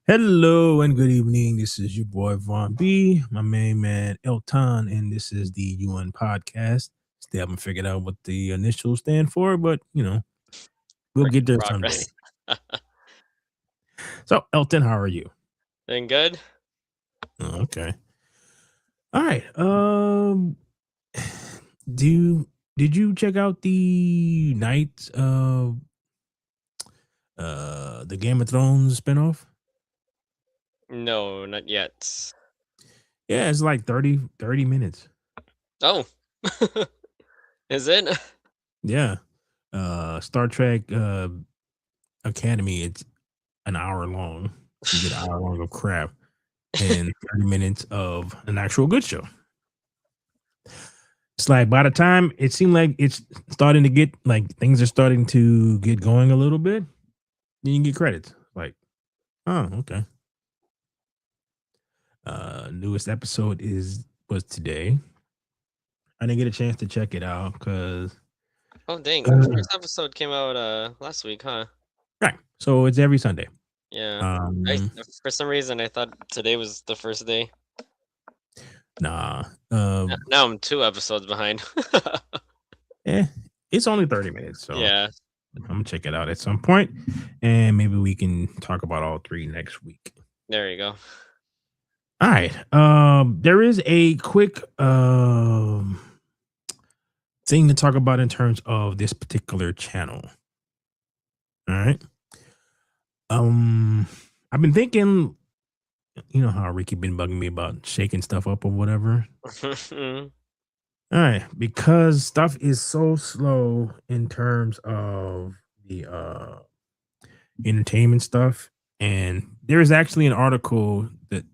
Hello and good evening. This is your boy Vaughn B, my main man Elton, and this is the UN podcast. Still haven't figured out what the initials stand for, but we'll Work get in there someday. progress. So, Elton, how are you? Doing good? Okay. All right. Do you, did you check out the night the Game of Thrones spinoff? No, not yet. Yeah, it's like thirty minutes. Oh, is it? Yeah. Star Trek Academy, it's an hour long. So you get an hour long of crap and 30 minutes of an actual good show. It's like by the time it seemed like it's starting to get like things are starting to get going a little bit, then you get credits. Like, oh, okay. Newest episode was today. I didn't get a chance to check it out because Oh, dang. The first episode came out last week, huh? right. So it's every Sunday. Yeah. I Um for some reason I thought today was the first day. nah. Now I'm 2 episodes behind. Eh, it's only 30 minutes, so Yeah, I'm gonna check it out at some point, and maybe we can talk about all three next week. there you go. All right. There is a quick thing to talk about in terms of this particular channel. All right. Um, I've been thinking, you know how Ricky been bugging me about shaking stuff up or whatever. All right, because stuff is so slow in terms of the entertainment stuff. And there is actually an article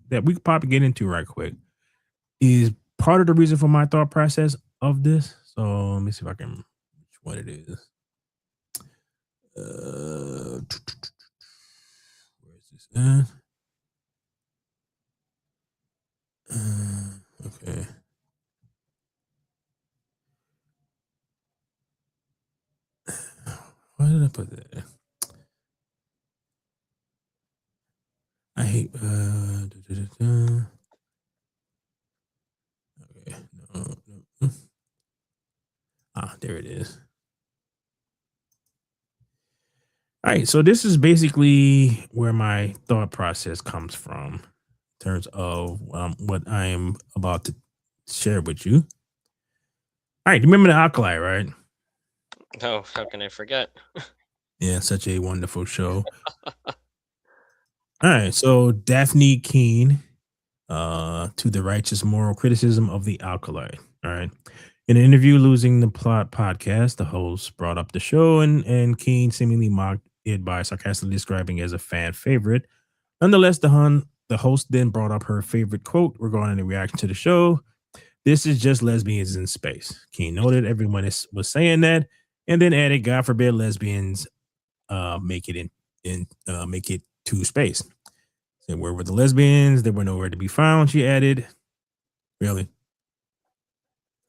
that we could probably get into right quick. Is part of the reason for my thought process of this. So let me see if I can which one it is. Where is this at? Okay. Why did I put that? I hate okay. No. Ah, there it is. All right, so this is basically where my thought process comes from in terms of what I am about to share with you. All right, remember the Alkali, right? Oh, how can I forget? Yeah, such a wonderful show. All right, so Daphne Keene, to the righteous moral criticism of the Alkali. All right. In an interview, Losing the Plot podcast, the host brought up the show and Keene seemingly mocked it by sarcastically describing it as a fan favorite. Nonetheless, the host then brought up her favorite quote regarding the reaction to the show. This is just lesbians in space. Keene noted everyone was saying that, and then added, "God forbid lesbians make it make it to space." And where were the lesbians? They were nowhere to be found. She added, "Really,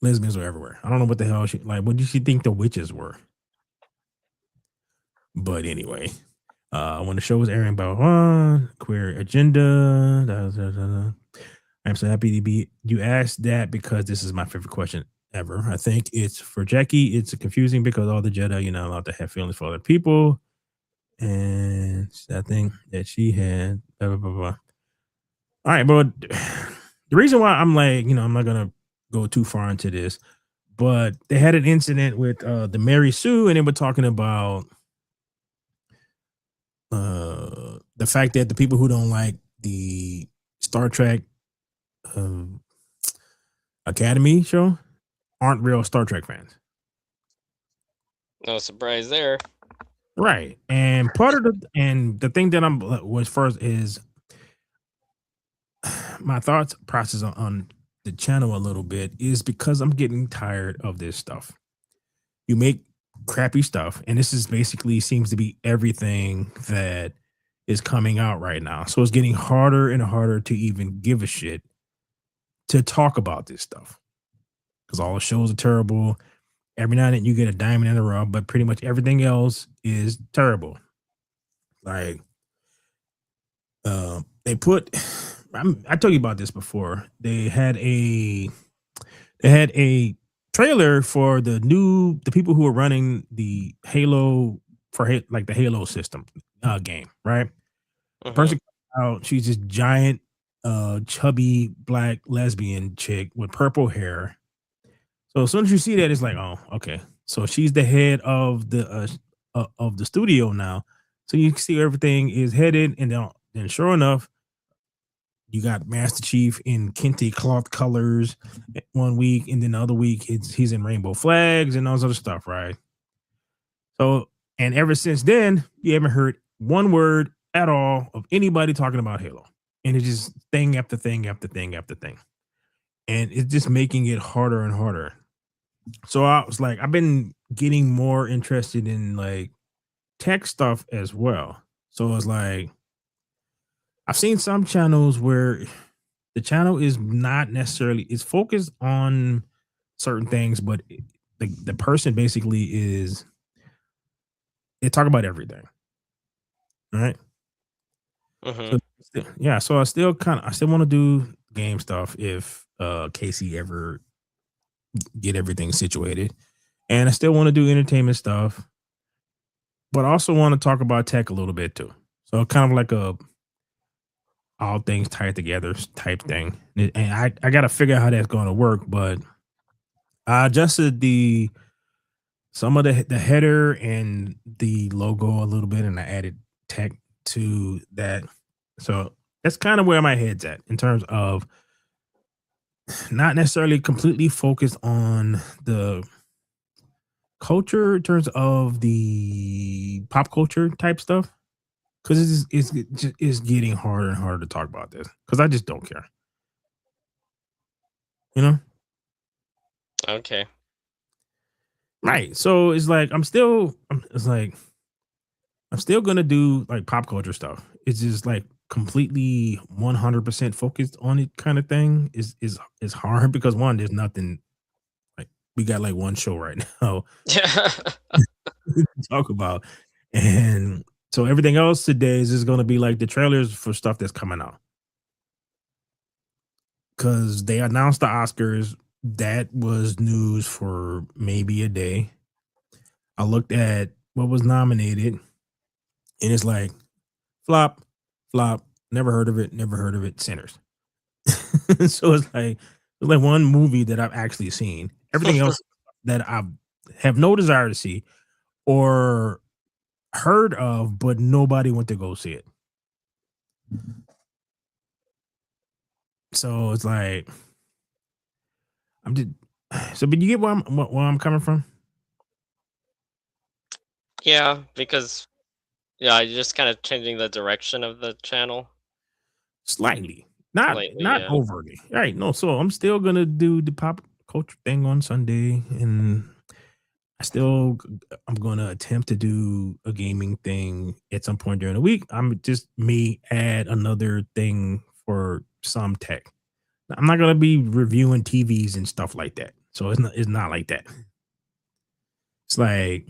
lesbians were everywhere. I don't know what the hell she like. What did she think the witches were?" But anyway, when the show was airing, about queer agenda. I'm so happy to be. You asked that because this is my favorite question ever. I think it's for Jackie. It's confusing because all the Jedi, you're not allowed to have feelings for other people, and that thing that she had. Blah, blah, blah, blah. All right, but the reason why I'm like, I'm not gonna go too far into this, but they had an incident with the Mary Sue, and they were talking about the fact that the people who don't like the Star Trek um, Academy show aren't real Star Trek fans. No surprise there. Right. And part of the thing that I'm was first is my thoughts process on the channel a little bit is because I'm getting tired of this stuff. You make crappy stuff, and this is basically seems to be everything that is coming out right now. So it's getting harder and harder to even give a shit to talk about this stuff because all the shows are terrible. Every now and then you get a diamond in the rough, but pretty much everything else is terrible. Like They put I told you about this before. They had a trailer for the people who are running the Halo like the Halo system game, right? The Mhm. person comes out, she's this giant, chubby black lesbian chick with purple hair. So as soon as you see that, it's like, oh, okay. So she's the head of the studio now. So you can see everything is headed, and then sure enough, you got Master Chief in kente cloth colors one week, and then the other week he's in rainbow flags and all this other stuff, right? So, and ever since then, you haven't heard one word at all of anybody talking about Halo. And it's just thing after thing after thing after thing. And it's just making it harder and harder. So I was like, I've been getting more interested in like tech stuff as well. So it's like I've seen some channels where the channel is not necessarily it's focused on certain things, but the person basically is they talk about everything, right? Mhm. So yeah, so I still want to do game stuff if Casey ever get everything situated, and I still want to do entertainment stuff, but I also want to talk about tech a little bit too. So kind of like a all things tied together type thing, and I got to figure out how that's going to work, but I adjusted the some of the header and the logo a little bit, and I added tech to that. So that's kind of where my head's at in terms of not necessarily completely focused on the culture in terms of the pop culture type stuff because it's getting harder and harder to talk about this because I just don't care, you know? Okay. Right. So it's like it's like I'm still gonna do like pop culture stuff. It's just like completely 100% focused on it kind of thing is hard because one, there's nothing like we got like one show right now we can talk about, and so everything else today is just gonna be like the trailers for stuff that's coming out because they announced the Oscars. That was news for maybe a day. I looked at what was nominated, and it's like flop, flop. Never heard of it. Sinners. So it's like one movie that I've actually seen. Everything else that I have no desire to see or heard of, but nobody went to go see it. So it's like I'm just so, but you get where I'm coming from Yeah, because yeah, you're just kind of changing the direction of the channel slightly, slightly, not yeah. overly. All right, no. So I'm still gonna do the pop culture thing on Sunday, and I'm gonna attempt to do a gaming thing at some point during the week. I'm just me add another thing for some tech. I'm not gonna be reviewing TVs and stuff like that. So it's not like that. It's like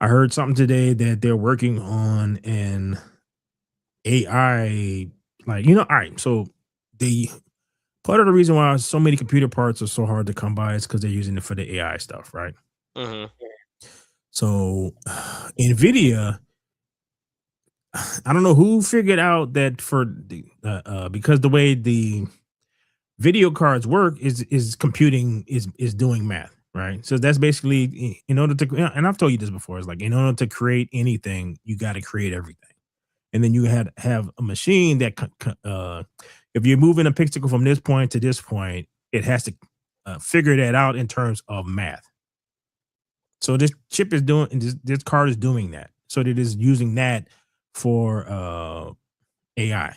I heard something today that they're working on an AI, like all right. So the part of the reason why so many computer parts are so hard to come by is because they're using it for the AI stuff, right? Mhm. So Nvidia I don't know who figured out that for the because the way the video cards work is computing is doing math, right? So that's basically in order to and I've told you this before. It's like in order to create anything, you got to create everything, and then you had have a machine that if you're moving a pixel from this point to this point, it has to figure that out in terms of math. So this chip is doing this card is doing that. So it is using that for AI,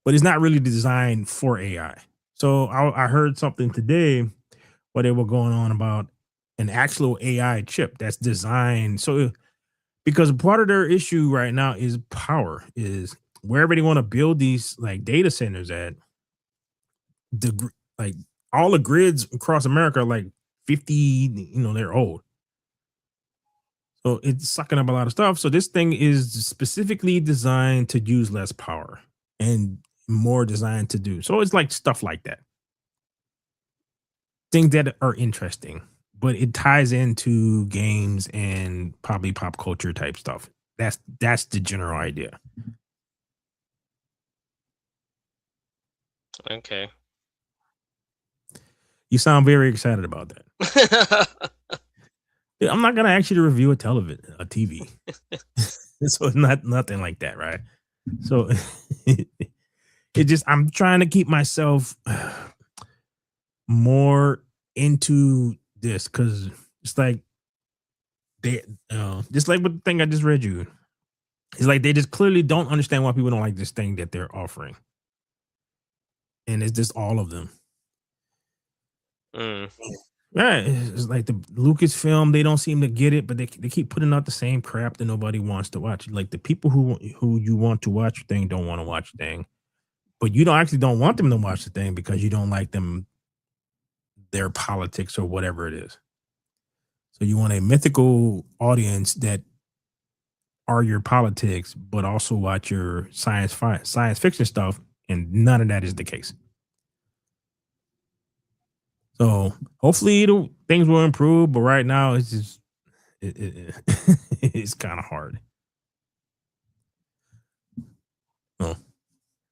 but it's not really designed for AI. So I heard something today where they were going on about an actual AI chip that's designed. So because part of their issue right now is power, is wherever they want to build these like data centers at, like all the grids across America are like 50, they're old. So it's sucking up a lot of stuff. So this thing is specifically designed to use less power and more designed to do. So it's like stuff like that. Things that are interesting, but it ties into games and probably pop culture type stuff. That's the general idea. Okay. You sound very excited about that. Yeah, I'm not gonna ask you to review a TV. So it's not nothing like that, right? So it just I'm trying to keep myself more into this because it's like they just like with the thing I just read you. It's like they just clearly don't understand why people don't like this thing that they're offering. And it's just all of them. Mm. Yeah, it's like the Lucasfilm, they don't seem to get it, but they keep putting out the same crap that nobody wants to watch. Like the people who you want to watch the thing don't want to watch the thing, but you don't want them to watch the thing because you don't like them their politics or whatever it is. So you want a mythical audience that are your politics, but also watch your science fiction stuff, and none of that is the case. So hopefully things will improve, but right now it's just it's kind of hard. Oh, all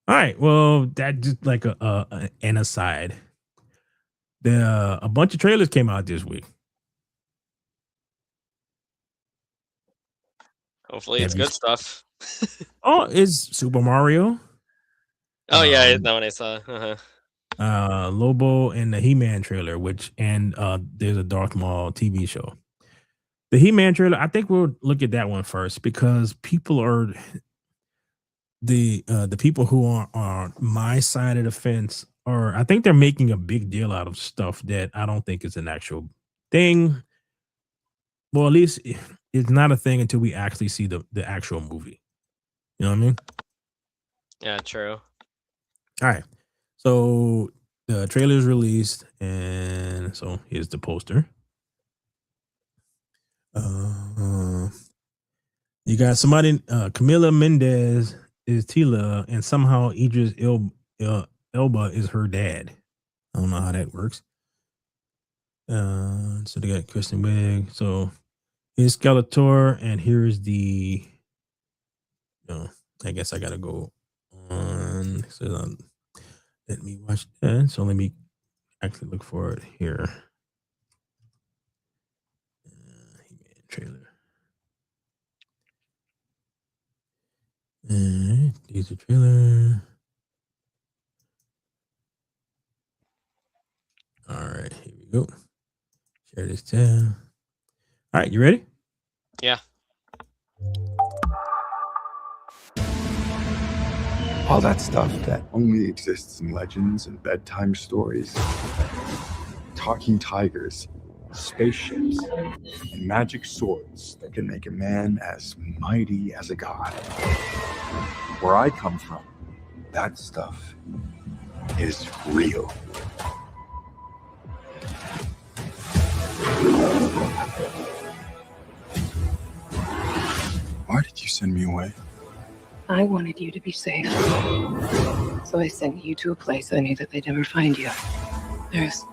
right. Well, that just like an aside. A bunch of trailers came out this week. Hopefully, Have it's you? good stuff. Oh, it's Super Mario, Oh yeah, um, that one I saw. Uh-huh. Lobo, and the He-Man trailer, which and there's a Darth Maul TV show. The He-Man trailer, I think we'll look at that one first because people are the people who are on my side of the fence are I think they're making a big deal out of stuff that I don't think is an actual thing. Well, at least it's not a thing until we actually see the actual movie. You know what I mean? Yeah, true. All right. So the trailer is released, and so here's the poster. Uh, you got somebody, Camila Mendez is Tila, and somehow Elba is her dad. I don't know how that works. So they got Kristen Wiig. So here's Skeletor, and here's the. I guess I gotta go on. So let me watch that. So let me actually look for it here. He-Man trailer. These are trailer. All right, here we go. Share this tab. All right, you ready? Yeah. All that stuff that only exists in legends and bedtime stories. Talking tigers, spaceships, and magic swords that can make a man as mighty as a god. Where I come from, that stuff is real. Why did you send me away? I wanted you to be safe. So I sent you to a place I knew that they'd never find you. There's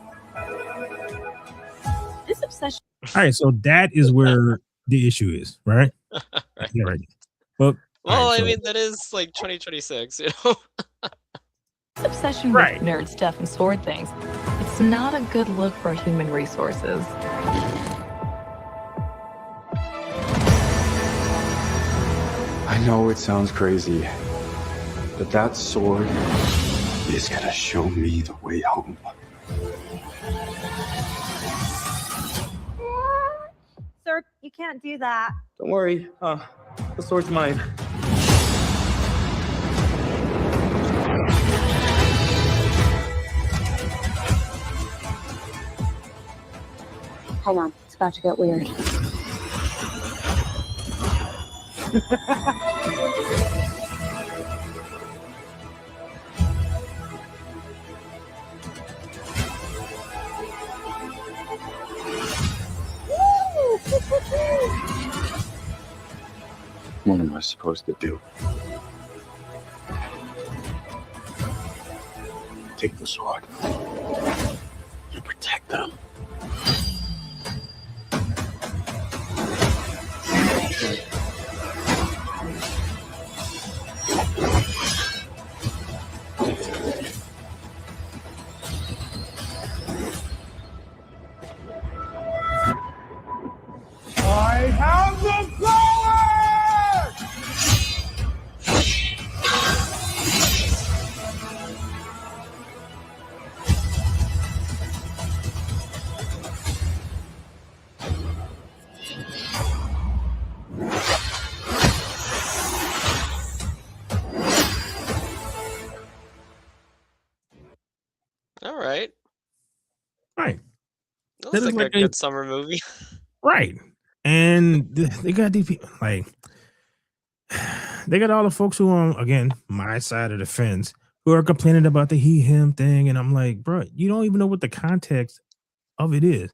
this obsession. All right, so that is where the issue is, right? Right. Yeah, right. Well, Well, all right, I so mean, that is like 2026, you know? This obsession Right. with nerd stuff and sword things, it's not a good look for human resources. I know it sounds crazy, but that sword is gonna show me the way home. Sir, you can't do that. Don't worry, the sword's mine. Hang on, it's about to get weird. What am I supposed to do? Take the sword and protect them. I have the power! All right. Right. That That looks is like like a a good summer movie. right. And they got these people like they got all the folks who on again my side of the fence who are complaining about the he him thing, and I'm like, bro, you don't even know what the context of it is.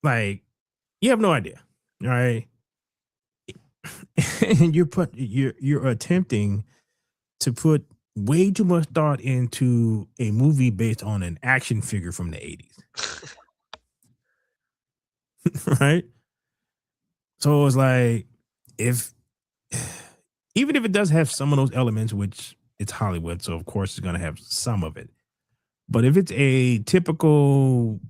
Like, you have no idea, all right? And you're attempting to put way too much thought into a movie based on an action figure from the 80s, right? So it's like if even if it does have some of those elements, which it's Hollywood, so of course it's gonna have some of it. But if it's a typical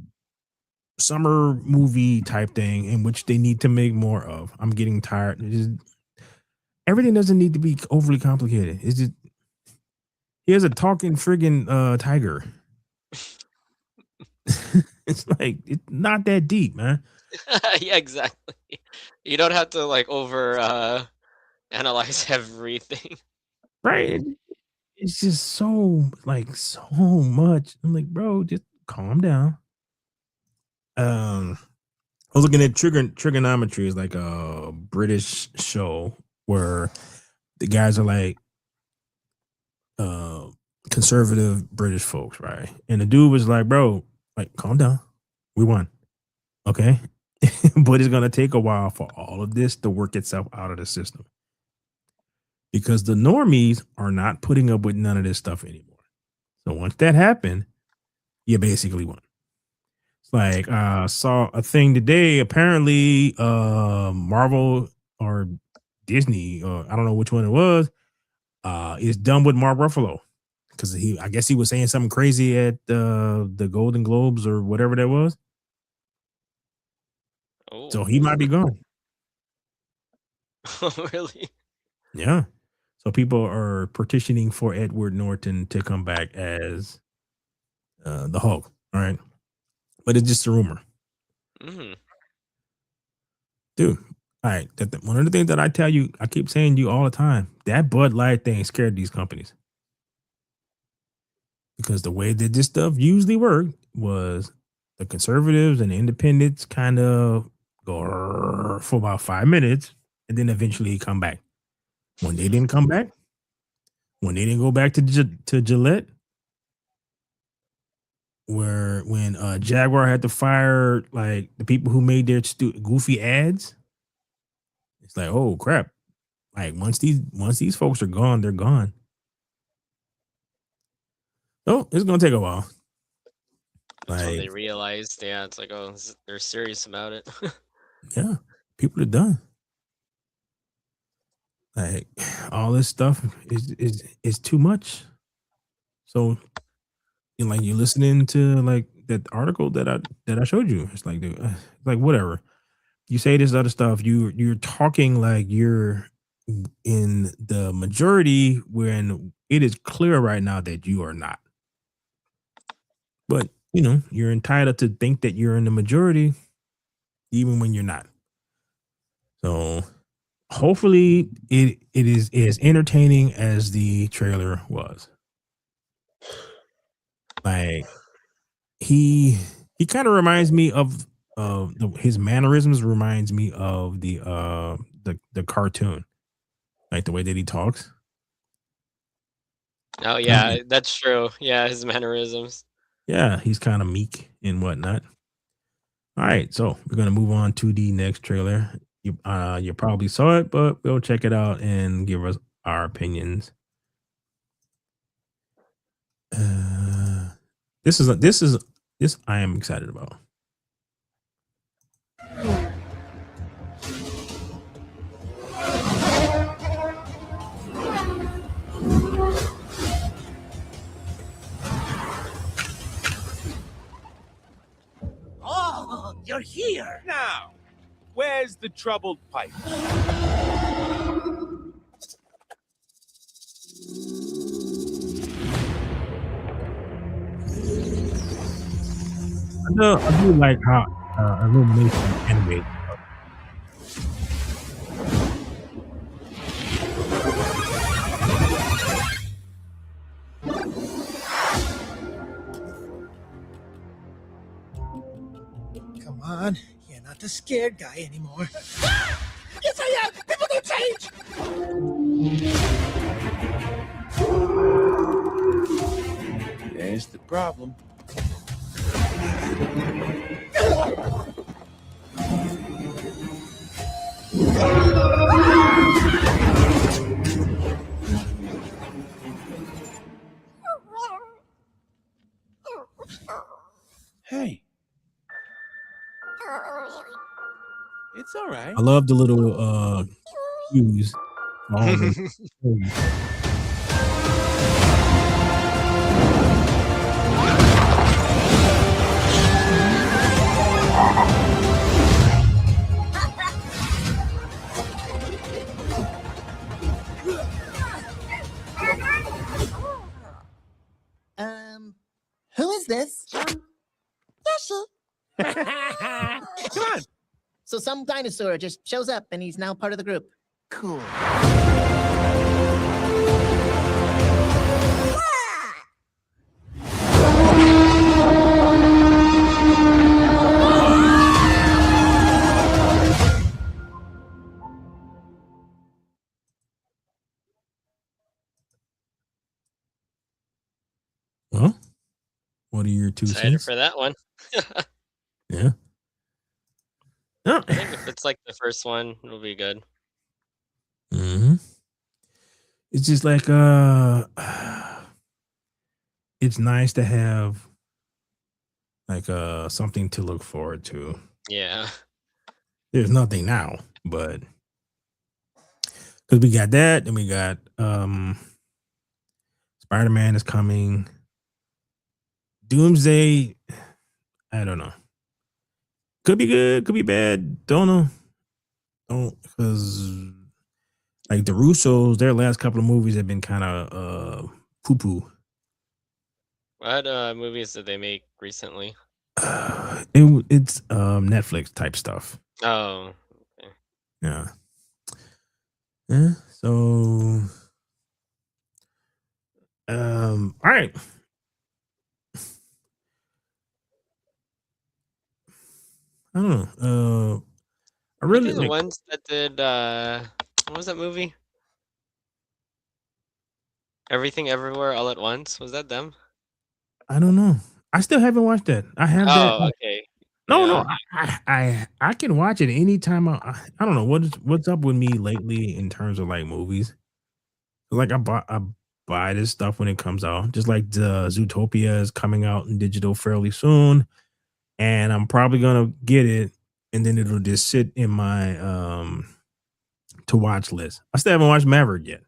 summer movie type thing in which they need to make more of, I'm getting tired. Everything doesn't need to be overly complicated. It's just here's a talking friggin' tiger. It's like it's not that deep, man. Yeah, exactly. You don't have to like over analyze everything. Right? It's just so like so much. I'm like, bro, just calm down. I was looking at trigonometry is like a British show where the guys are like uh conservative British folks, right? And the dude was like, bro, like calm down. We won. Okay. But it's gonna take a while for all of this to work itself out of the system. Because the normies are not putting up with none of this stuff anymore. So once that happened, you basically won. It's like saw a thing today. Apparently, Marvel or Disney, or I don't know which one it was, is done with Mark Ruffalo. Because I guess he was saying something crazy at the Golden Globes or whatever that was. Oh, So he might be gone. really? Yeah. So people are petitioning for Edward Norton to come back as the Hulk. All right. But it's just a rumor. Hmm. Dude. All right. One of the things that I tell you, I keep saying to you all the time, that Bud Light thing scared these companies. Because the way that this stuff usually worked was the conservatives and the independents kind of go for about 5 minutes and then eventually come back. When they didn't come back, when they didn't go back to Gillette, when Jaguar had to fire like the people who made their goofy ads, it's like, oh crap! Like once these folks are gone, they're gone. Oh, it's gonna take a while. That's when they Like, realized, yeah, it's like, oh, they're serious about it. yeah, people are done. Like all this stuff is too much. So, like you're listening to like that article that I showed you. It's like, dude, like whatever. You say this other stuff. You're talking like you're in the majority when it is clear right now that you are not. But you're entitled to think that you're in the majority, even when you're not. So hopefully it is as entertaining as the trailer was. Like he kind of reminds me of his mannerisms reminds me of the cartoon, like the way that he talks. Oh, Kinda, yeah, that's true. Yeah, his mannerisms. yeah, he's kind of meek and whatnot. All right, so we're gonna move on to the next trailer. You probably saw it, but we'll check it out and give us our opinions. Uh, this I am excited about. Oh, you're here. Now, where's the troubled pipe? I do like how Illumination animated. Come on, you're not the scared guy anymore. Yes, I am. People don't change. There's the problem. Hey. It's all right. I love the little cues. for all the movies. Who is this? Yoshi. Come on. So some dinosaur just shows up and he's now part of the group. Cool. Well, what are your two Excited cents? for that one. Yeah. No. I think if it's like the first one, it'll be good. hmm It's just like it's nice to have like something to look forward to. Yeah. There's nothing now, but because we got that, and we got Spider-Man is coming. Doomsday, I don't know. Could be good, could be bad. Don't know. Don't, because like the Russos, their last couple of movies have been kind of poo-poo. What movies did they make recently? It's Netflix type stuff. Oh, okay. Yeah. Yeah. So all right. I don't know. I Are really they the like, ones that did what was that movie? Everything Everywhere All at Once? Was that them? I don't know. I still haven't watched that. I have that. Oh, okay. No, Yeah. no. I can watch it anytime. I don't know what's up with me lately in terms of like movies. Like I buy this stuff when it comes out. Just like the Zootopia is coming out in digital fairly soon, and I'm probably gonna get it, and then it'll just sit in my to watch list. I still haven't watched Maverick yet.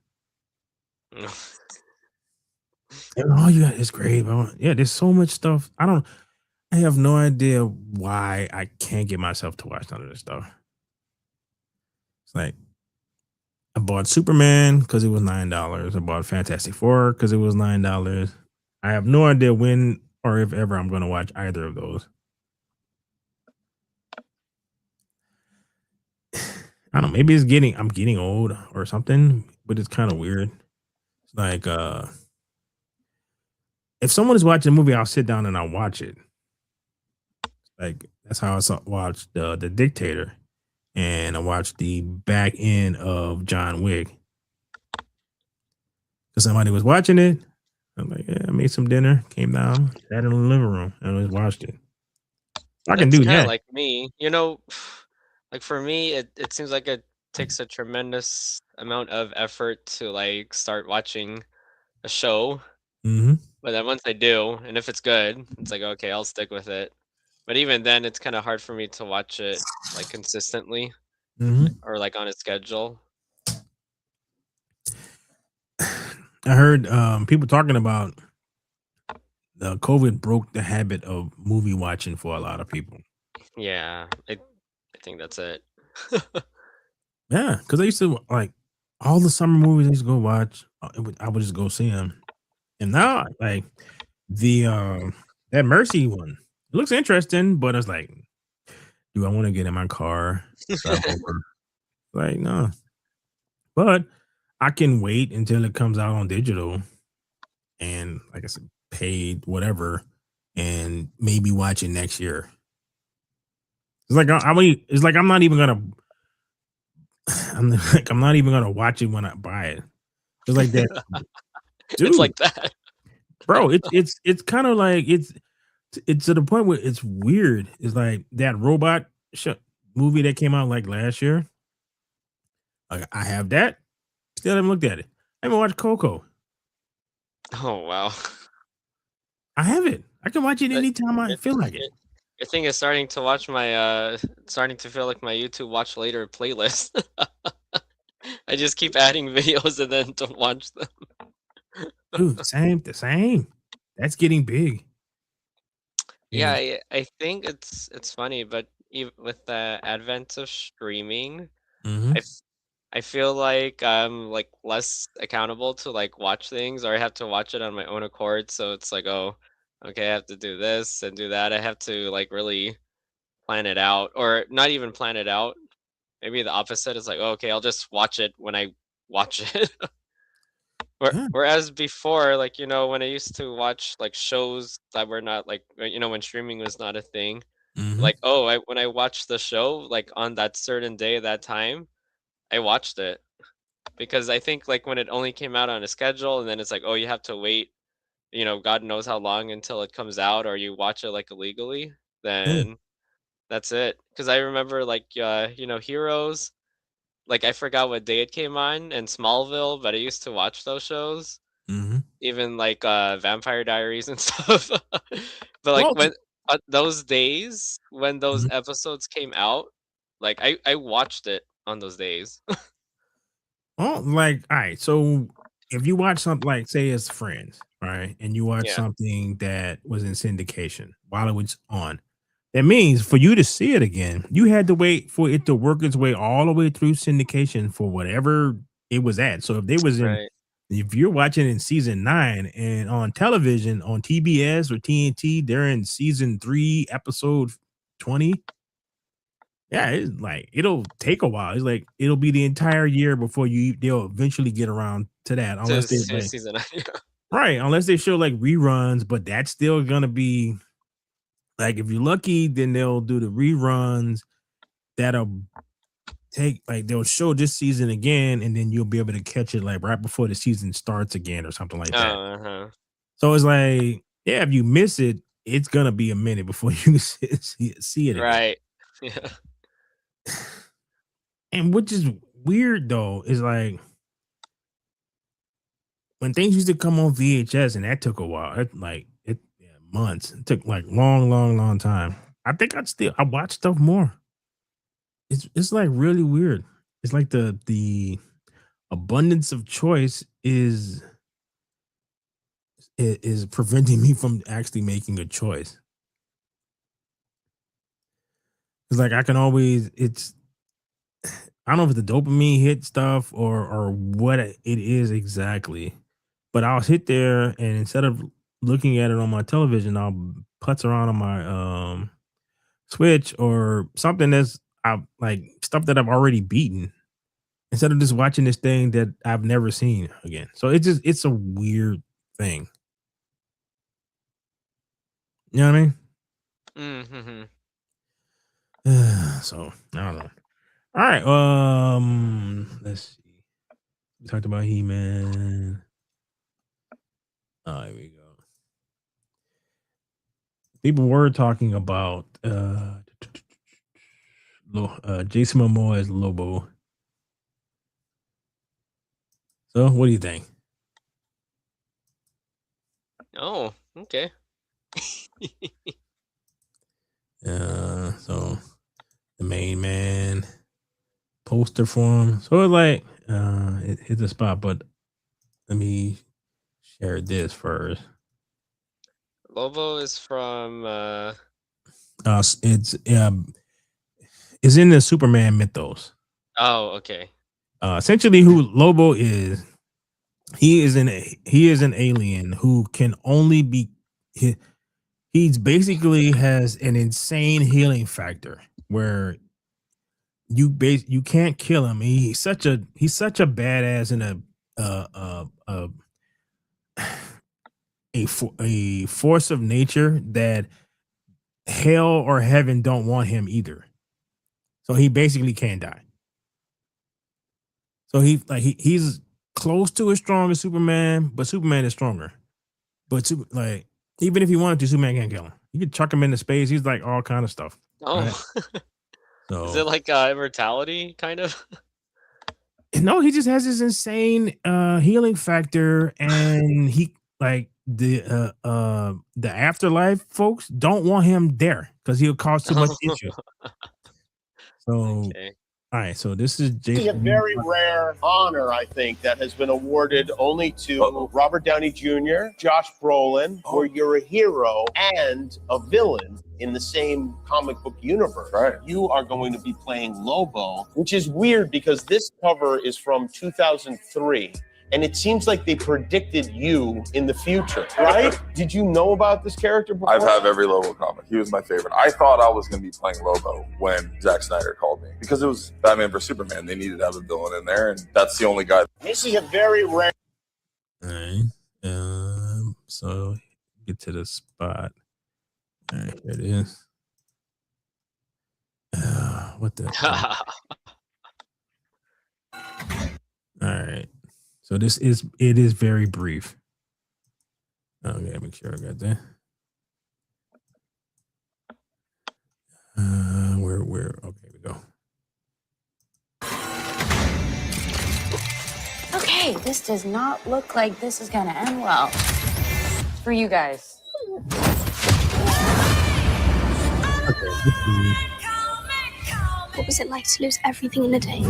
And all you got is great. Yeah, there's so much stuff. I have no idea why I can't get myself to watch none of this stuff. It's like I bought Superman because it was $9. I bought Fantastic Four because it was $9. I have no idea when or if ever I'm going to watch either of those. I don't know. Maybe I'm getting old or something, but it's kind of weird. It's like if someone is watching a movie, I'll sit down and I'll watch it. Like that's how I watched the Dictator, and I watched the back end of John Wick because somebody was watching it. I'm like, yeah, I made some dinner, came down, sat in the living room, and just watched it. I can That's do kind of that. like me. You know, Like for me, it seems like it takes a tremendous amount of effort to like start watching a show. Hmm. But then once I do, and if it's good, it's like okay, I'll stick with it. But even then, it's kind of hard for me to watch it like consistently Hmm. or like on a schedule. I heard people talking about the COVID broke the habit of movie watching for a lot of people. Yeah, I think that's it. Yeah, because I used to like all the summer movies I used to go watch. I would just go see them, and now like the that Mercy one, it looks interesting, but it's like, do I want to get in my car, drive over? Like no, but I can wait until it comes out on digital and like I said, paid whatever, and maybe watch it next year. It's like I mean, it's like I'm not even gonna. I'm not even gonna watch it when I buy it. It's like that, It's dude, like that. bro. It's kind of like it's to the point where it's weird. It's like that robot movie that came out like last year. Like I have that. Still haven't looked at it. I haven't watched Coco. Oh wow. I have it. I can watch it But anytime I your, feel like it. your, your thing is starting to watch my starting to feel like my YouTube watch later playlist. I just keep adding videos and then don't watch them. Dude, the same. That's getting big. Yeah, And I think it's funny, but with the advent of streaming, I mhm. f- I feel like I'm like less accountable to like watch things, or I have to watch it on my own accord. So it's like, oh, okay, I have to do this and do that. I have to like really plan it out, or not even plan it out. Maybe the opposite is like, oh, okay, I'll just watch it when I watch it. Yeah. Whereas before, like, when I used to watch like shows that were not like, when streaming was not a thing, Mhm. like, oh, when I watched the show, like on that certain day, that time, I watched it because I think like when it only came out on a schedule and then it's like, oh, you have to wait, God knows how long until it comes out or you watch it like illegally, Yeah. then that's it. Because I remember like, Heroes, like I forgot what day it came on, and Smallville, but I used to watch those shows. Mhm. Even like Vampire Diaries and stuff. But like Well, when those days when those mhm. episodes came out, like I watched it on those days. Well, like, all right. So if you watch something like, say, it's Friends, right, and you watch Yeah, something that was in syndication while it was on, that means for you to see it again, you had to wait for it to work its way all the way through syndication for whatever it was at. So right. if you're watching in season 9 and on television on TBS or TNT, they're in season 3, episode 20. Yeah, it's like it'll take a while. It's like it'll be the entire year before they'll eventually get around to that, unless they To like season 9. right, unless they show like reruns, but that's still gonna be like if you're lucky, then they'll do the reruns. That'll take like they'll show this season again, and then you'll be able to catch it like right before the season starts again or something like Oh, that. uh-huh. So it's like, yeah, if you miss it, it's gonna be a minute before you see it again. Right. Yeah. And which is weird though, is like when things used to come on VHS, and that took a while. Yeah, months. It took like long time. I think I watch stuff more. It's like really weird. It's like the abundance of choice is preventing me from actually making a choice. It's like I can always it's I don't know if it's the dopamine hit stuff or what it is exactly, but I'll sit there and instead of looking at it on my television, I'll putz around on my Switch or something that's I like stuff that I've already beaten instead of just watching this thing that I've never seen again. So it's a weird thing. You know what Mm-hmm. I mean? So I don't know. All right. Let's see. We talked about He-Man. Oh, here we go. People were talking about Jason Momoa as Lobo. So, what do you think? Oh, okay. So the main man poster for him. So it's like it hits a spot, but let me share this first. Lobo is from It's in the Superman mythos. oh, okay. Essentially, who Lobo is, he is an alien who can only be he's basically has an insane healing factor where you can't kill him. He's such a badass and a a force of nature that hell or heaven don't want him either. So he basically can't die. So he's close to as strong as Superman, but Superman is stronger. But like even if he wanted to, Superman can't kill him. You could chuck him into space. He's like all kind of stuff. Oh. Right? So Is it like immortality kind of? no, he just has this insane healing factor, and he like the afterlife folks don't want him there because he'll cause too much issue. So Okay. all right, so this is This is a very rare honor, I think, that has been awarded only to Robert Downey Jr., Josh Brolin, where you're a hero and a villain in the same comic book universe. Right. You are going to be playing Lobo, which is weird because this cover is from 2003. And it seems like they predicted you in the future, right? Did you know about this character before? I've had every Lobo comic. He was my favorite. I thought I was going to be playing Lobo when Zack Snyder called me because it was Batman vs Superman. They needed to have a villain in there, and that's the only guy. This is a very rare. All right. So get to the spot. All right, here it is. What the? All right. So it is very brief. Okay, make sure I got that. Where okay, we go. Okay, this does not look like this is gonna end well. For you guys. What was it like to lose everything in a day?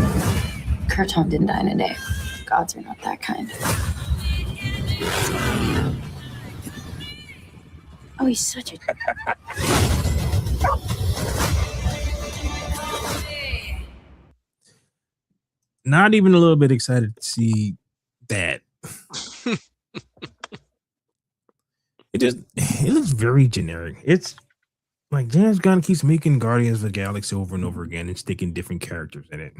Kurton didn't die in a day. Gods are not that kind. Oh, he's such a... Not even a little bit excited to see that. It looks very generic. It's like James Gunn keeps making Guardians of the Galaxy over and over again and sticking different characters in it.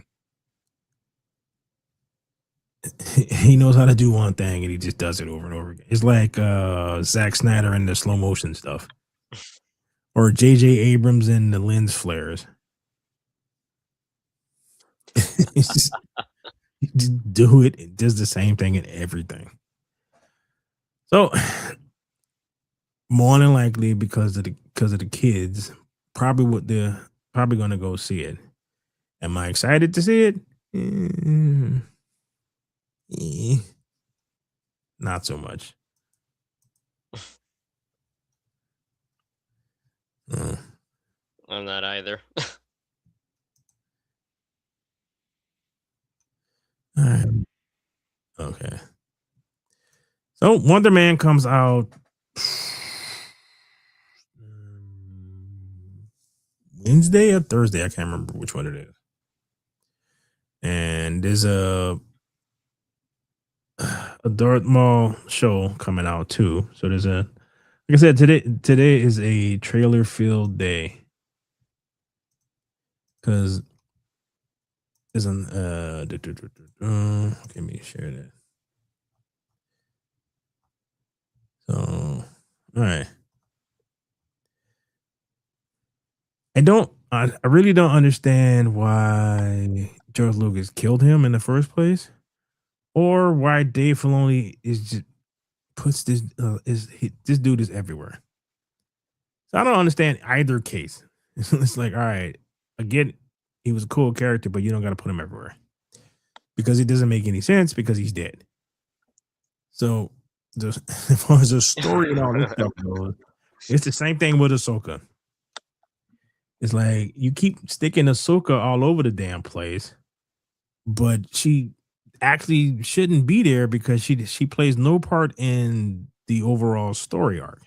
He knows how to do one thing and he just does it over and over again. It's like Zack Snyder and the slow motion stuff. Or J.J. Abrams and the lens flares. It's just do it. It does the same thing in everything. So more than likely because of the kids, they're probably gonna go see it. Am I excited to see it? Not so much. I'm not either. All right. Okay. So Wonder Man comes out Wednesday or Thursday. I can't remember which one it is. And there's a Darth Maul show coming out too. So there's like I said, today is a trailer filled day. Because there's an let me share that. So all right. I really don't understand why George Lucas killed him in the first place, or why Dave Filoni is just puts this this dude is everywhere. So I don't understand either case. It's like, all right, again, he was a cool character, but you don't got to put him everywhere because it doesn't make any sense because he's dead. So as far as the story and all this stuff goes, it's the same thing with Ahsoka. It's like you keep sticking Ahsoka all over the damn place, but she actually shouldn't be there because she plays no part in the overall story arc.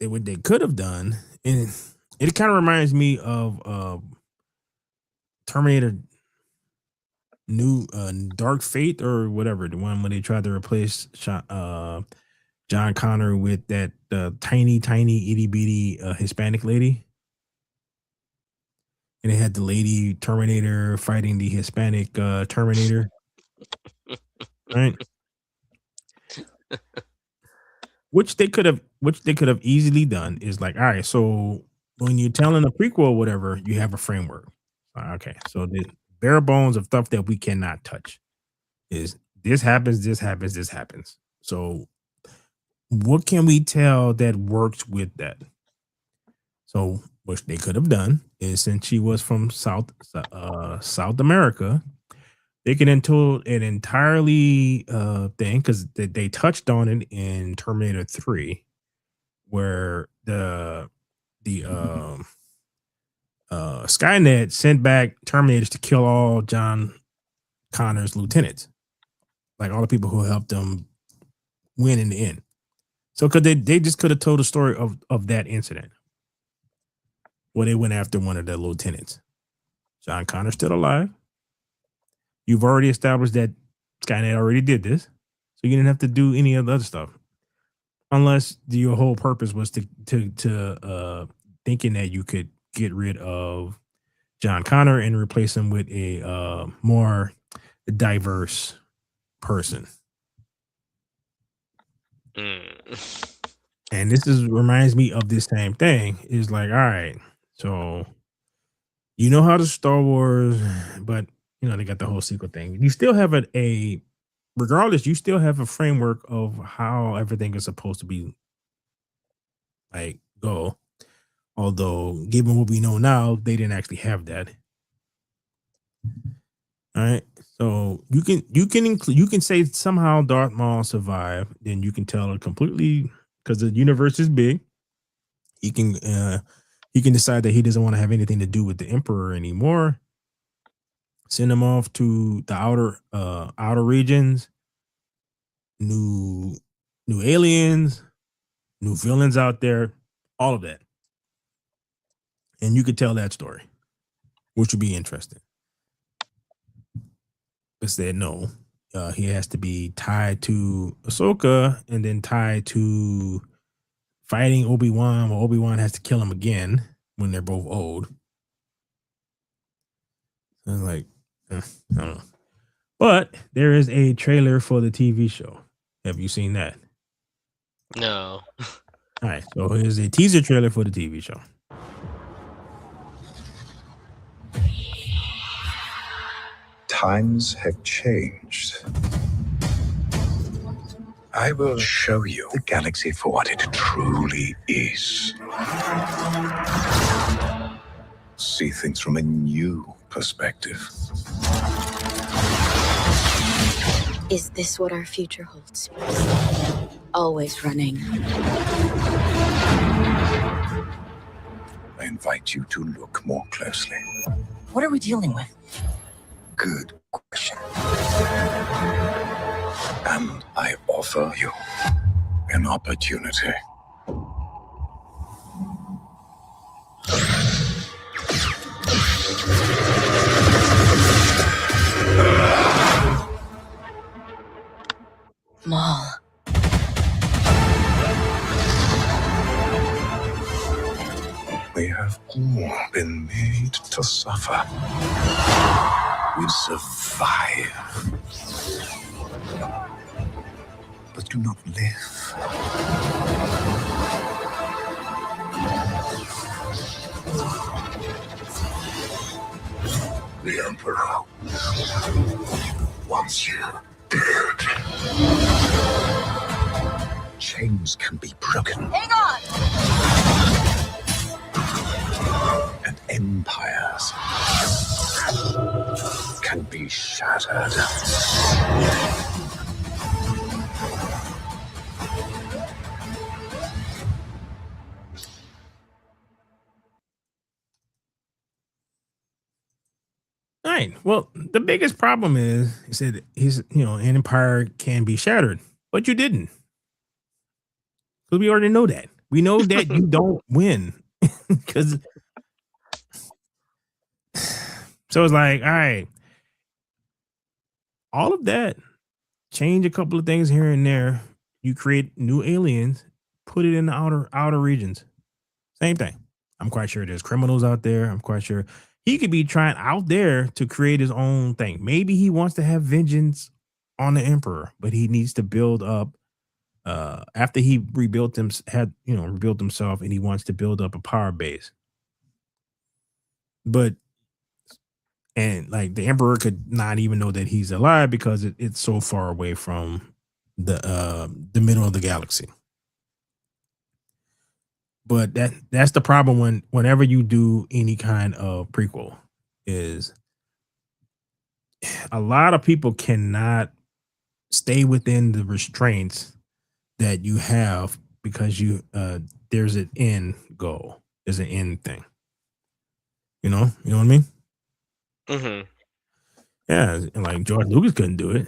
What they could have done, and it kind of reminds me of Terminator New Dark Fate or whatever, the one when they tried to replace John Connor with that tiny itty bitty Hispanic lady. And they had the lady Terminator fighting the Hispanic Terminator. Right? Which they could have easily done is like, all right, so when you're telling a prequel or whatever, you have a framework. Okay, so the bare bones of stuff that we cannot touch is this happens, this happens, this happens. So what can we tell that works with that? So what they could have done is, since she was from South America, they can into an entirely thing because they touched on it in Terminator 3, where the Skynet sent back Terminators to kill all John Connor's lieutenants, like all the people who helped them win in the end. So because they just could have told the story of that incident where they went after one of the lieutenants. John Connor's still alive. You've already established that Skynet already did this, so you didn't have to do any of the other stuff, unless your whole purpose was to thinking that you could get rid of John Connor and replace him with a more diverse person. And this reminds me of this same thing. Is like, all right, so you know how the Star Wars, but you know they got the whole sequel thing. You still have regardless, you still have a framework of how everything is supposed to be like go. Although, given what we know now, they didn't actually have that. All right, so you can say somehow Darth Maul survived, then you can tell it completely because the universe is big. He can decide that he doesn't want to have anything to do with the Emperor anymore. Send him off to the outer regions. New aliens, new villains out there, all of that. And you could tell that story, which would be interesting. But said no, he has to be tied to Ahsoka and then tied to fighting Obi-Wan, while Obi-Wan has to kill him again when they're both old. I was like, I don't know. But there is a trailer for the TV show. Have you seen that? No. All right, so here's a teaser trailer for the TV show. Times have changed. I will show you the galaxy for what it truly is. See things from a new perspective. Is this what our future holds? Always running. I invite you to look more closely. What are we dealing with? Good question. And I offer you an opportunity. Maul. We have all been made to suffer. We survive, but do not live. The Emperor wants you dead. Chains can be broken. Hang on! empires can be shattered. Right. Well, the biggest problem is he said an empire can be shattered, but you didn't. Because we already know that. We know that you don't win. Because so it's like, all right, all of that, change a couple of things here and there. You create new aliens, put it in the outer regions. Same thing. I'm quite sure there's criminals out there. I'm quite sure he could be trying out there to create his own thing. Maybe he wants to have vengeance on the emperor, but he needs to build up after he rebuilt rebuilt himself, and he wants to build up a power base. But and like the emperor could not even know that he's alive because it's so far away from the middle of the galaxy. But that's the problem whenever you do any kind of prequel is a lot of people cannot stay within the restraints that you have because there's an end goal. There's an end thing. You know what I mean? Mm-hmm. Yeah, and like George Lucas couldn't do it.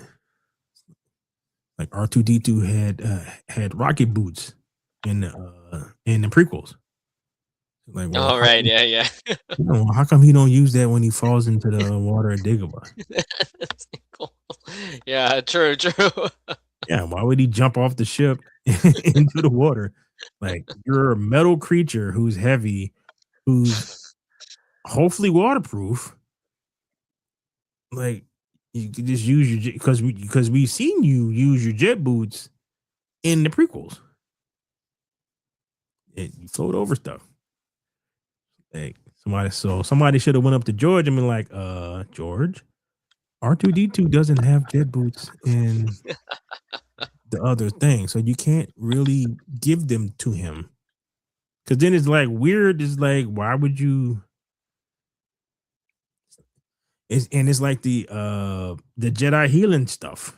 Like R2D2 had rocket boots in the prequels. Like, well, Oh, right. Yeah, yeah. how come he don't use that when he falls into the water at Dagobah? That's cool. Yeah, true, true. Yeah, why would he jump off the ship into the water? Like, you're a metal creature who's heavy, who's hopefully waterproof. Like, you could just use your because we've seen you use your jet boots in the prequels. You float over stuff. Like somebody should have went up to George and been like, George, R2D2 doesn't have jet boots in the other thing, so you can't really give them to him. Cause then it's like weird, it's like, why would you it's like the Jedi healing stuff.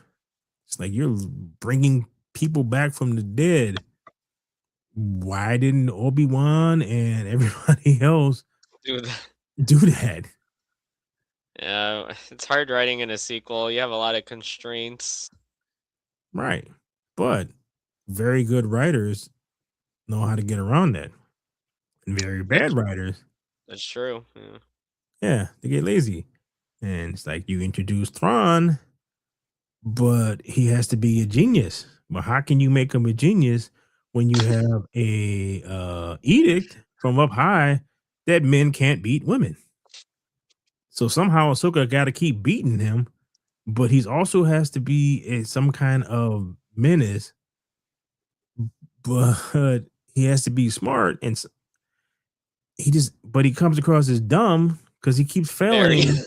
It's like you're bringing people back from the dead. Why didn't Obi-Wan and everybody else Do that. do that? Yeah, it's hard writing in a sequel. You have a lot of constraints. Right. But very good writers know how to get around that. And very bad writers, That's true. Yeah. yeah, they get lazy. And it's like you introduce Thrawn, but he has to be a genius. But how can you make him a genius when you have a edict from up high that men can't beat women? So somehow Ahsoka got to keep beating him, but he's also has to be some kind of menace. But he has to be smart, and he comes across as dumb because he keeps failing. Very.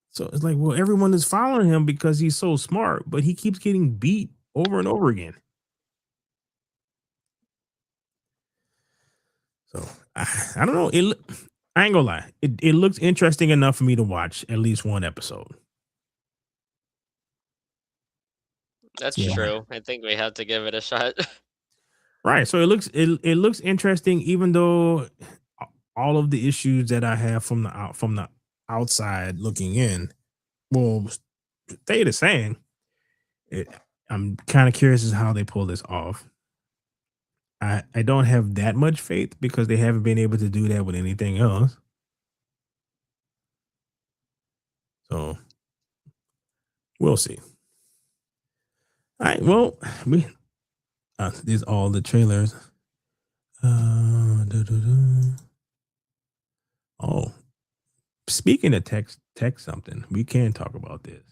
So it's like, well, everyone is following him because he's so smart, but he keeps getting beat over and over again. So I don't know. I ain't gonna lie. It looks interesting enough for me to watch at least one episode. That's Yeah. true. I think we have to give it a shot. Right. So it looks interesting, even though all of the issues that I have from the outside looking in will stay the same. I'm kind of curious as how they pull this off. I don't have that much faith because they haven't been able to do that with anything else. So we'll see. All right. Well, these all the trailers. Oh, speaking of text something, we can talk about this.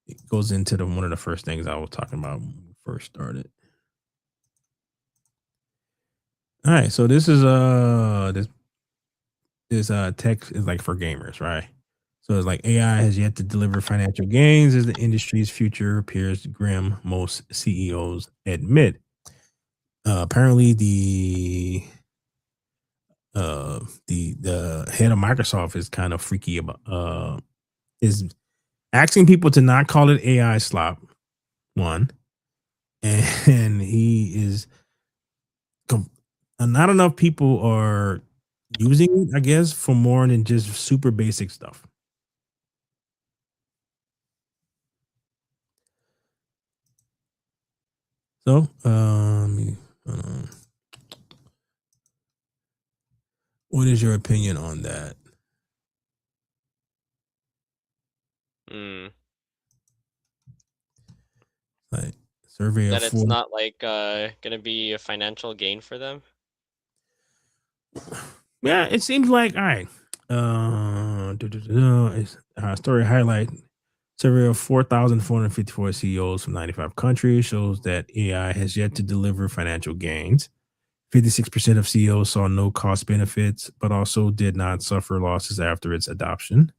It goes into one of the first things I was talking about when we first started. All right, so this is this text is like for gamers, right? So it's like AI has yet to deliver financial gains as the industry's future appears grim. Most CEOs admit. Apparently, the the head of Microsoft is kind of freaky about is asking people to not call it AI slop. One, and he is not enough people are using it, I guess, for more than just super basic stuff. So, what is your opinion on that? Like survey of That it's four. not like gonna be a financial gain for them. Yeah, it seems like all right. Story highlight survey of 4,454 CEOs from 95 countries shows that AI has yet to deliver financial gains. 56% of CEOs saw no cost benefits, but also did not suffer losses after its adoption.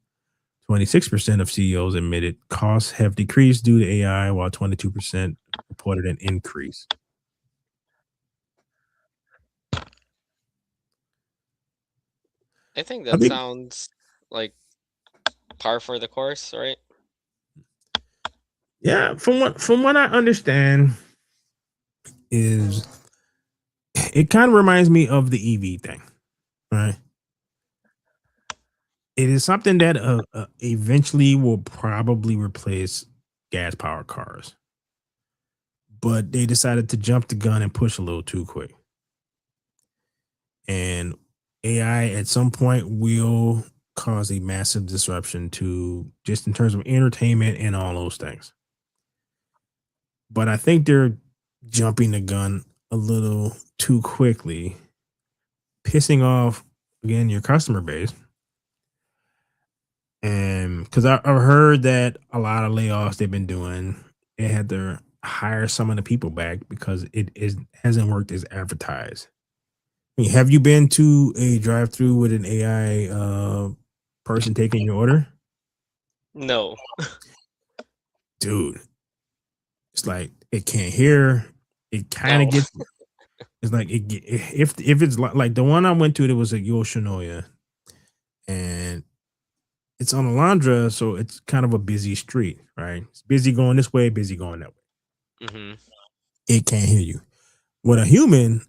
26% of CEOs admitted costs have decreased due to AI, while 22% reported an increase. I think I that think, sounds like par for the course, right? yeah, from what I understand, is it kind of reminds me of the EV thing, right? It is something that eventually will probably replace gas powered cars, but they decided to jump the gun and push a little too quick. And AI at some point will cause a massive disruption to just in terms of entertainment and all those things. But I think they're jumping the gun a little too quickly, pissing off again your customer base. And because I've heard that a lot of layoffs they've been doing, they had to hire some of the people back because hasn't worked as advertised. I mean, have you been to a drive-through with an AI person taking your order? No. Dude, it's like it can't hear. It kind of No. gets. It's like if it's like the one I went to, it was at Yoshinoya, and it's on Alondra, so it's kind of a busy street, right? It's busy going this way, busy going that way. Mm-hmm. It can't hear you. With a human,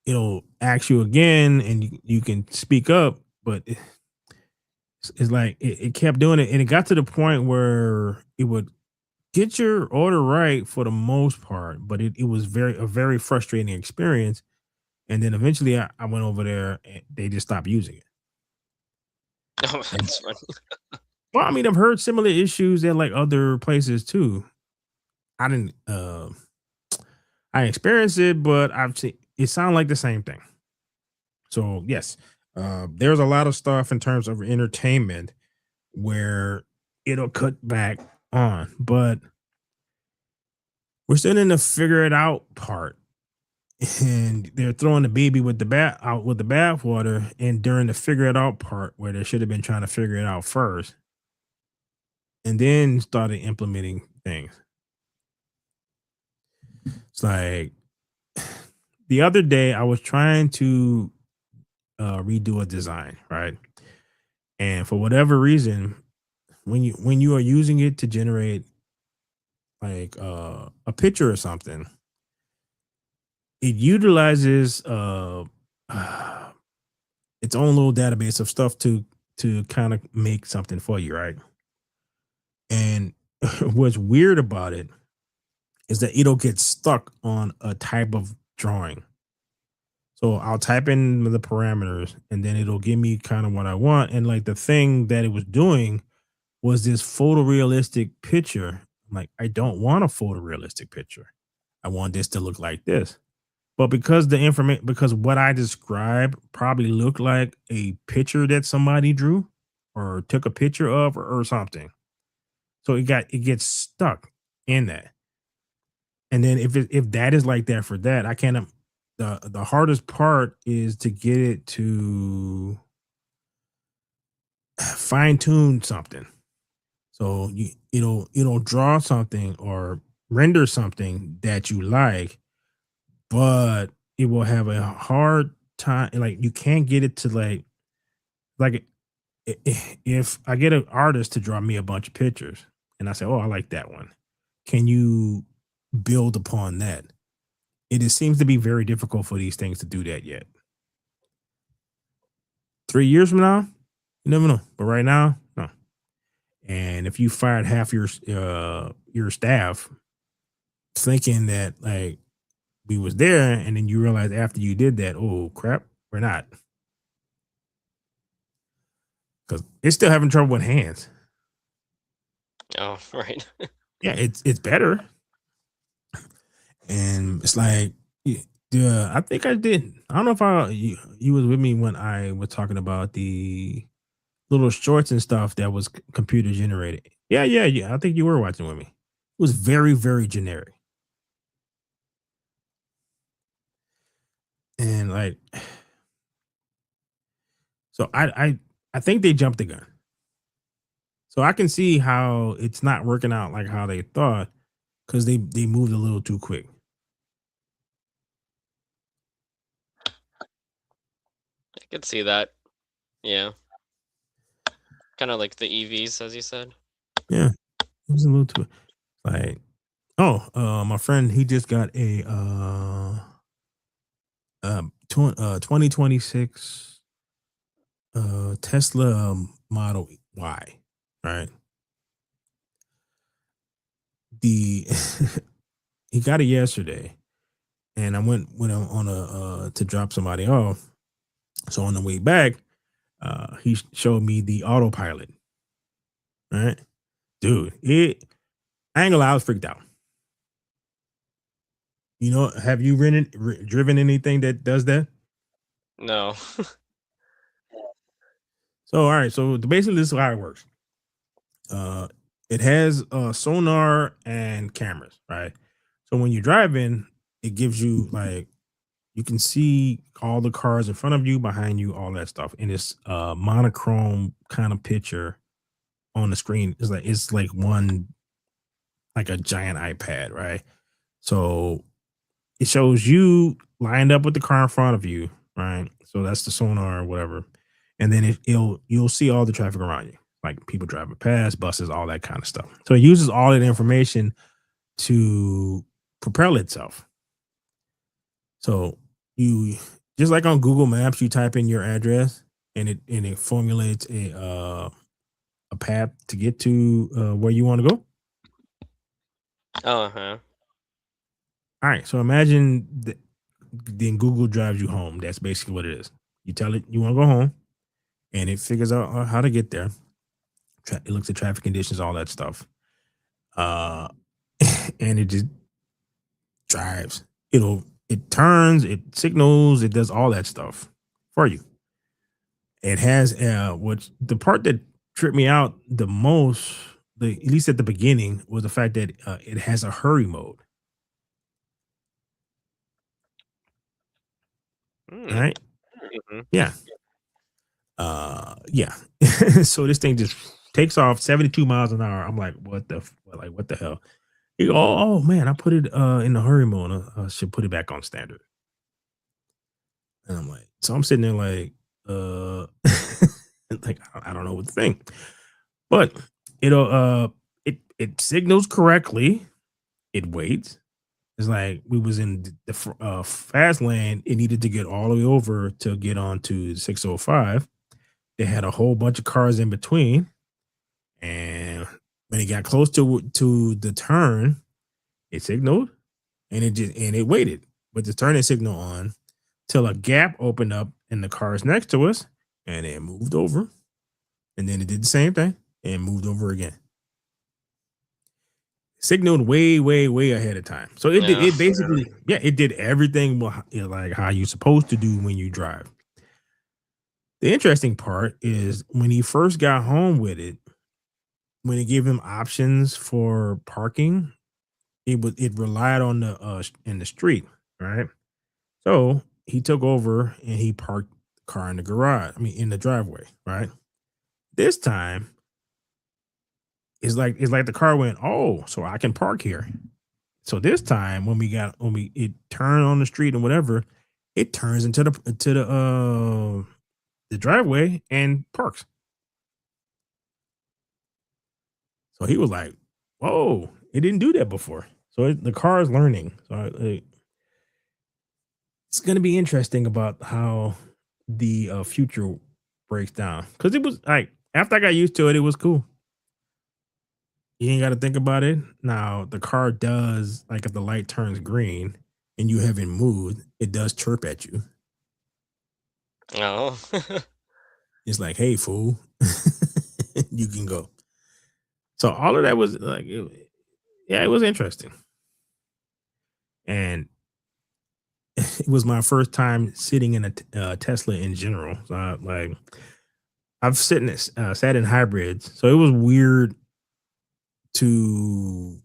it'll ask you again, and you can speak up, but it's like it kept doing it, and it got to the point where it would get your order right for the most part, but it was a very frustrating experience. And then eventually I went over there and they just stopped using it. Oh, that's funny. Well, I mean, I've heard similar issues at like other places too. I didn't I experienced it, but I've seen it sound like the same thing. So yes, there's a lot of stuff in terms of entertainment where it'll cut back on, but we're still in the figure it out part. And they're throwing the baby with the bat out with the bathwater. And during the figure it out part, where they should have been trying to figure it out first, and then started implementing things. It's like the other day I was trying to redo a design, right? And for whatever reason, when you are using it to generate like a picture or something, it utilizes its own little database of stuff to kind of make something for you, right? And what's weird about it is that it'll get stuck on a type of drawing. So I'll type in the parameters and then it'll give me kind of what I want. And like the thing that it was doing was this photorealistic picture. I'm like, I don't want a photorealistic picture. I want this to look like this. But because the information, because what I described probably looked like a picture that somebody drew or took a picture of or something. So it gets stuck in that. And then if that is like that for that, I can't the hardest part is to get it to fine tune something. So it'll draw something or render something that you like, but it will have a hard time, like you can't get it to like if I get an artist to draw me a bunch of pictures and I say, "Oh, I like that one," can you build upon that? It seems to be very difficult for these things to do that yet. 3 years from now, you never know. But right now, no. And if you fired half your staff thinking that like we was there, and then you realize after you did that, oh crap, we're not, because it's still having trouble with hands. Oh, right. Yeah, it's better, and it's like, yeah, I think I did. I don't know if you was with me when I was talking about the little shorts and stuff that was computer generated. Yeah, yeah, yeah. I think you were watching with me. It was very, very generic, and like, so I think they jumped the gun. So I can see how it's not working out like how they thought, because they moved a little too quick. I could see that. Yeah. Kind of like the EVs, as you said. Yeah, it was a little too like. Oh, my friend, he just got a 2026 Tesla Model Y. Right, the he got it yesterday, and I went on a to drop somebody off. So on the way back, he showed me the autopilot. Right, dude, I ain't gonna lie, I was freaked out. You know, have you driven anything that does that? No. So all right, so basically this is how it works. Uh, it has sonar and cameras, right? So when you're driving, it gives you like you can see all the cars in front of you, behind you, all that stuff, and it's monochrome kind of picture on the screen. It's like one like a giant iPad, right? So it shows you lined up with the car in front of you, right? So that's the sonar or whatever. And then you'll see all the traffic around you, like people driving past, buses, all that kind of stuff. So it uses all that information to propel itself. So you just like on Google Maps, you type in your address and it formulates a path to get to where you want to go. Uh-huh. All right. So imagine then Google drives you home. That's basically what it is. You tell it you want to go home, and it figures out how to get there. It looks at traffic conditions, all that stuff. Uh, and it just drives. It turns, it signals, it does all that stuff for you. It has which the part that tripped me out the most, at least at the beginning, was the fact that it has a hurry mode. All right. Mhm. Yeah. Yeah. So this thing just takes off 72 miles an hour. I'm like, what the hell? You go, oh man, I put it in the hurry mode. I should put it back on standard. And I'm like, so I'm sitting there like, like I don't know what to think. But it'll it signals correctly. It waits. It's like we was in the fast lane. It needed to get all the way over to get onto 605. They had a whole bunch of cars in between, and when it got close to the turn, it signaled, and it waited with the turning signal on till a gap opened up in the cars next to us, and it moved over, and then it did the same thing and moved over again. Signaled way, way, way ahead of time. So it did Yeah. it basically, yeah, it did everything like how you're supposed to do when you drive. The interesting part is when he first got home with it, when it gave him options for parking, it relied on the in the street, right? So he took over and he parked the car in the garage. I mean, in the driveway, right? This time, it's like the car went, oh, so I can park here. So this time, when it turned on the street and whatever, it turns into the driveway and parks. So he was like, "Whoa, it didn't do that before." So the car is learning. So it's going to be interesting about how the future breaks down, because it was like after I got used to it, it was cool. You ain't got to think about it. Now the car does, like, if the light turns green and you haven't moved, it does chirp at you. Oh. It's like, "Hey, fool, you can go." So all of that was like, yeah, it was interesting, and it was my first time sitting in a Tesla in general. So I've sat in hybrids, so it was weird to,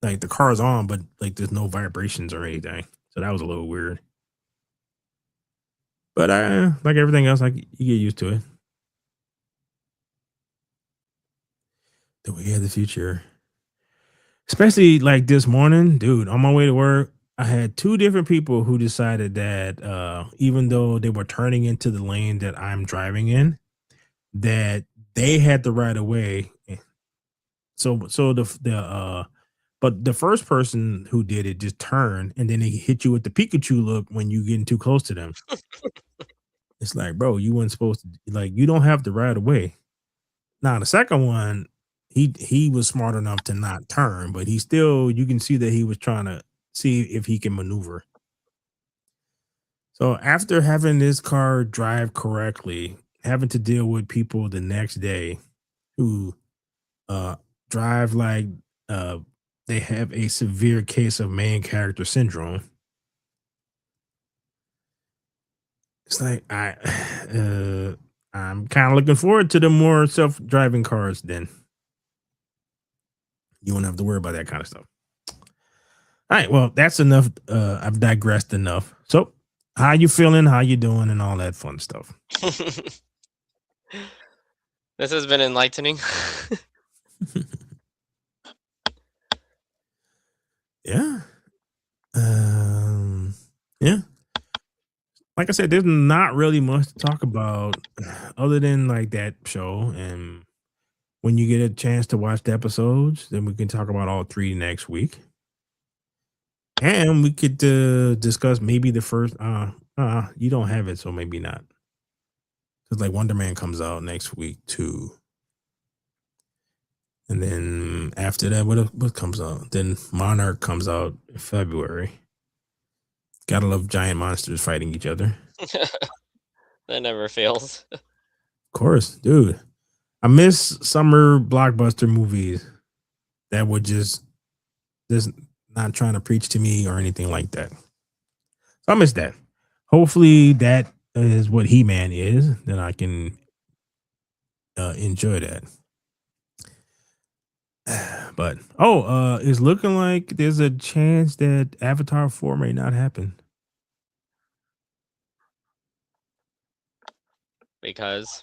like, the car's on, but like there's no vibrations or anything. So that was a little weird. But like everything else, like, you get used to it. The way of the future. Especially like this morning, dude, on my way to work, I had two different people who decided that even though they were turning into the lane that I'm driving in, that they had the right of way. So but the first person who did it just turned and then they hit you with the Pikachu look when you getting too close to them. It's like, bro, you weren't supposed to, like, you don't have the right of way. Now the second one, he was smart enough to not turn, but he still, you can see that he was trying to see if he can maneuver. So after having this car drive correctly, having to deal with people the next day who uh drive like uh they have a severe case of main character syndrome. It's like I'm kind of looking forward to the more self-driving cars then. You won't have to worry about that kind of stuff. All right, well, that's enough. I've digressed enough. So, how you feeling? How you doing? And all that fun stuff. This has been enlightening. Yeah. Yeah. Like I said, there's not really much to talk about other than like that show. And when you get a chance to watch the episodes, then we can talk about all three next week. And we could discuss maybe the first. You don't have it, so maybe not. Because like Wonder Man comes out next week too. And then after that, what comes out? Then Monarch comes out in February. Gotta love giant monsters fighting each other. That never fails. Of course, dude. I miss summer blockbuster movies that would just not trying to preach to me or anything like that. So I miss that. Hopefully that is what He-Man is. Then I can enjoy that. But it's looking like there's a chance that Avatar 4 may not happen. Because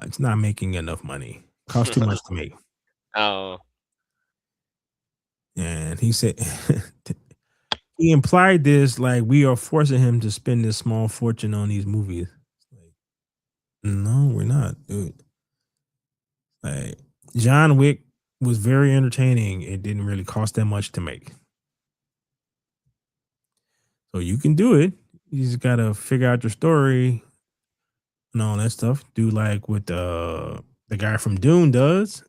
It's not making enough money. Costs too much to make. Oh. And he said he implied this like we are forcing him to spend this small fortune on these movies. Like, no, we're not, dude. Like, John Wick was very entertaining. It didn't really cost that much to make. So you can do it. You just gotta figure out your story and all that stuff. Do like what the guy from Dune does.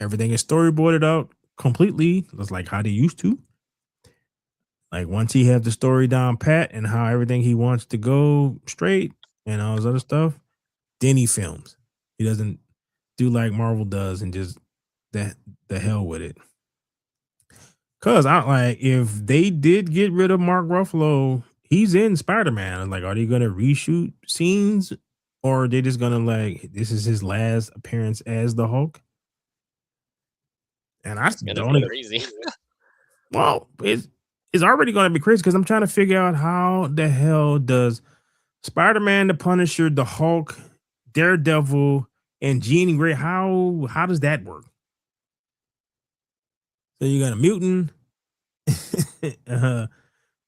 Everything is storyboarded out completely. It's like how they used to. Like once he has the story down pat and how everything he wants to go straight and all this other stuff, then he films. He doesn't do like Marvel does and just the hell with it. Cause I like if they did get rid of Mark Ruffalo, he's in Spider-Man. Like, are they gonna reshoot scenes or are they just gonna like this is his last appearance as the Hulk? And I It's gonna don't be even, crazy. well, it's already gonna be crazy because I'm trying to figure out how the hell does Spider-Man, the Punisher, the Hulk, Daredevil, and Jean Grey, how does that work? So you got a mutant,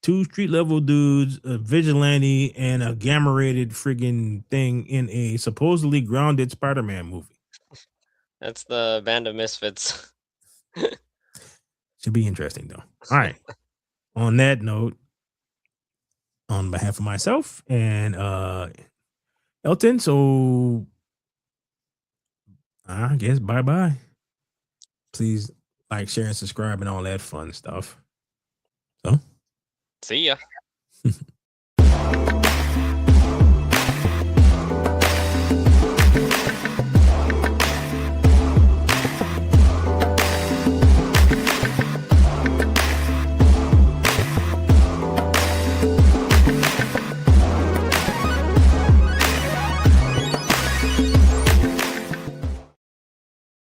two street level dudes, a vigilante, and a gamma rated friggin' thing in a supposedly grounded Spider-Man movie. That's the band of misfits. Should be interesting though. All right. On that note, on behalf of myself and Elton, so I guess bye-bye. Please like, share, and subscribe and all that fun stuff. So See ya.